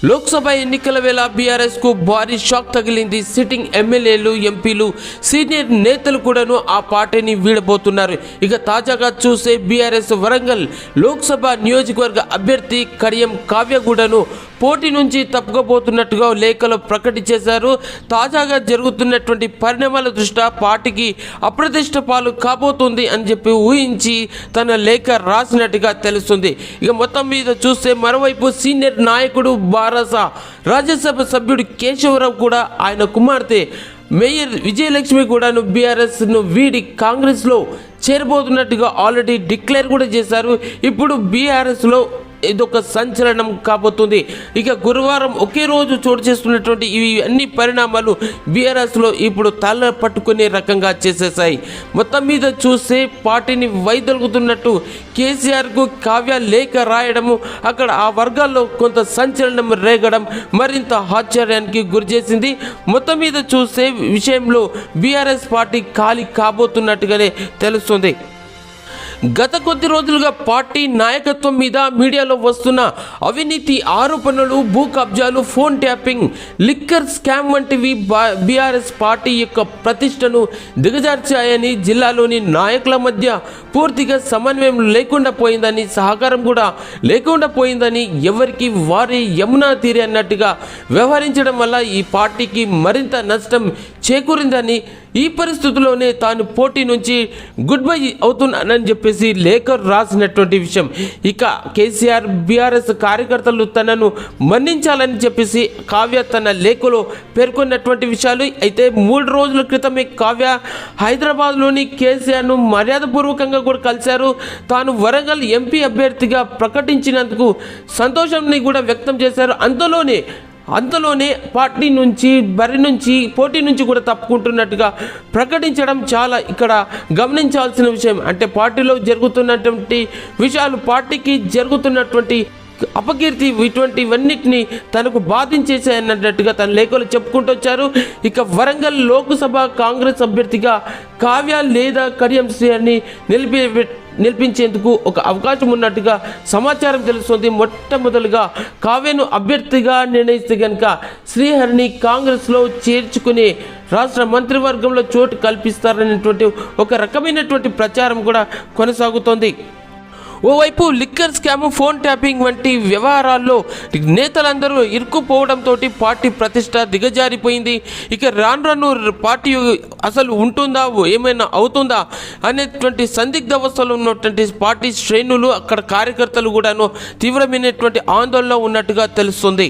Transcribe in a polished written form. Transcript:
లోక్సభ ఎన్నికల వేళ బీఆర్ఎస్ కు భారీ షాక్ తగిలింది. సిట్టింగ్ ఎమ్మెల్యేలు, ఎంపీలు, సీనియర్ నేతలు కూడాను ఆ పార్టీని వీడబోతున్నారు. ఇక తాజాగా చూసే బీఆర్ఎస్ వరంగల్ లోక్సభ నియోజకవర్గ అభ్యర్థి కడియం కావ్య కూడాను పోటీ నుంచి తప్పుకోబోతున్నట్టుగా లేఖలో ప్రకటించేశారు. తాజాగా జరుగుతున్నటువంటి పరిణామాల దృష్ట్యా పార్టీకి అప్రతిష్ట పాలు కాబోతుంది అని చెప్పి ఊహించి తన లేఖ రాసినట్టుగా తెలుస్తుంది. ఇక మొత్తం మీద చూస్తే మరోవైపు సీనియర్ నాయకుడు బారాస రాజ్యసభ సభ్యుడు కేశవరావు కూడా ఆయన కుమార్తె మేయర్ విజయలక్ష్మి కూడాను బీఆర్ఎస్ను వీడి కాంగ్రెస్లో చేరబోతున్నట్టుగా ఆల్రెడీ డిక్లేర్ కూడా చేశారు. ఇప్పుడు బీఆర్ఎస్లో ఇదొక సంచలనం కాబోతుంది. ఇక గురువారం ఒకే రోజు చోటు చేస్తున్నటువంటి ఇవి అన్ని పరిణామాలు బీఆర్ఎస్లో ఇప్పుడు తల పట్టుకునే రకంగా చేసేసాయి. మొత్తం మీద చూస్తే పార్టీని వైదొలుగుతున్నట్టు కేసీఆర్కు కావ్య లేఖ రాయడము, అక్కడ ఆ వర్గాల్లో కొంత సంచలనం రేగడం మరింత ఆశ్చర్యానికి గురిచేసింది. మొత్తం మీద చూస్తే విషయంలో బీఆర్ఎస్ పార్టీ ఖాళీ కాబోతున్నట్టుగానే తెలుస్తుంది. గత కొద్ది రోజులుగా పార్టీ నాయకత్వం మీద మీడియాలో వస్తున్న అవినీతి ఆరోపణలు, భూ కబ్జాలు, ఫోన్ ట్యాపింగ్, లిక్కర్ స్కామ్ వంటివి బీఆర్ఎస్ పార్టీ యొక్క ప్రతిష్టను దిగజార్చాయని, జిల్లాలోని నాయకుల మధ్య పూర్తిగా సమన్వయం లేకుండా పోయిందని, సహకారం కూడా లేకుండా పోయిందని, ఎవరికి వారి యమునా తీరే అన్నట్టుగా వ్యవహరించడం వల్ల ఈ పార్టీకి మరింత నష్టం చేకూరిందని, ఈ పరిస్థితుల్లోనే తాను పోటీ నుంచి గుడ్ బై అవుతున్నానని చెప్పేసి లేఖ రాసినటువంటి విషయం. ఇక కేసీఆర్, బీఆర్ఎస్ కార్యకర్తలు తనను మన్నించాలని చెప్పేసి కావ్య తన లేఖలో పేర్కొన్నటువంటి విషయాలు. అయితే 3 రోజుల క్రితమే కావ్య హైదరాబాద్లోని కేసీఆర్ను మర్యాదపూర్వకంగా కూడా కలిశారు. తాను వరంగల్ ఎంపీ అభ్యర్థిగా ప్రకటించినందుకు సంతోషాన్ని కూడా వ్యక్తం చేశారు. అంతలోనే పార్టీ నుంచి పోటీ నుంచి కూడా తప్పుకుంటున్నట్టుగా ప్రకటించడం చాలా ఇక్కడ గమనించాల్సిన విషయం. అంటే పార్టీలో జరుగుతున్నటువంటి విషయాలు, పార్టీకి జరుగుతున్నటువంటి అపకీర్తి, ఇటువంటివన్నిటిని తనకు బాధించేసాయన్నట్టుగా తన లేఖలు చెప్పుకుంటూ వచ్చారు. ఇక వరంగల్ లోక్సభ కాంగ్రెస్ అభ్యర్థిగా కావ్య లేదా కడియం శ్రీహరిని నిలిపించేందుకు ఒక అవకాశం ఉన్నట్టుగా సమాచారం తెలుస్తుంది. మొట్టమొదలుగా కావ్యను అభ్యర్థిగా నిర్ణయిస్తే కనుక శ్రీహరిని కాంగ్రెస్లో చేర్చుకుని రాష్ట్ర మంత్రివర్గంలో చోటు కల్పిస్తారనేటువంటి ఒక రకమైనటువంటి ప్రచారం కూడా కొనసాగుతోంది. ఓవైపు లిక్కర్ స్కామ్, ఫోన్ ట్యాపింగ్ వంటి వ్యవహారాల్లో నేతలందరూ ఇరుక్కుపోవడంతో పార్టీ ప్రతిష్ట దిగజారిపోయింది. ఇక రాను పార్టీ అసలు ఉంటుందా, ఏమైనా అవుతుందా అనేటువంటి సందిగ్ధావస్థలో ఉన్నటువంటి పార్టీ శ్రేణులు, అక్కడ కార్యకర్తలు కూడాను తీవ్రమైనటువంటి ఆందోళన ఉన్నట్టుగా తెలుస్తుంది.